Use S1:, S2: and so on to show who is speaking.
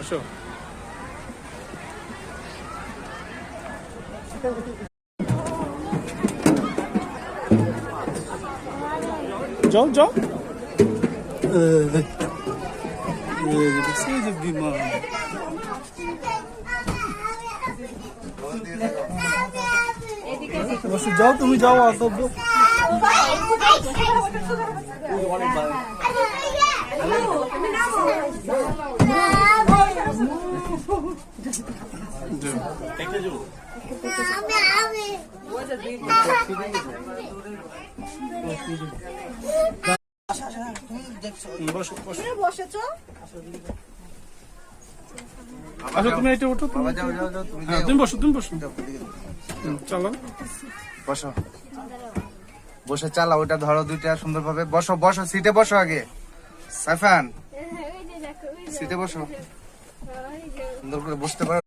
S1: বসো। যাও যাও। দেখছি যে বিমান। বসে যাও, তুমি যাও। আসব আচ্ছা, তুমি এটা ওঠো। তুমি বসো, তুমি বসো। চলো
S2: বসো, বসে চালাও। ওটা ধরো দুইটা সুন্দরভাবে। বসো বসো, সিটে বসো আগে। সাইফান, সিটে বসো, সুন্দর করে বসতে পারো।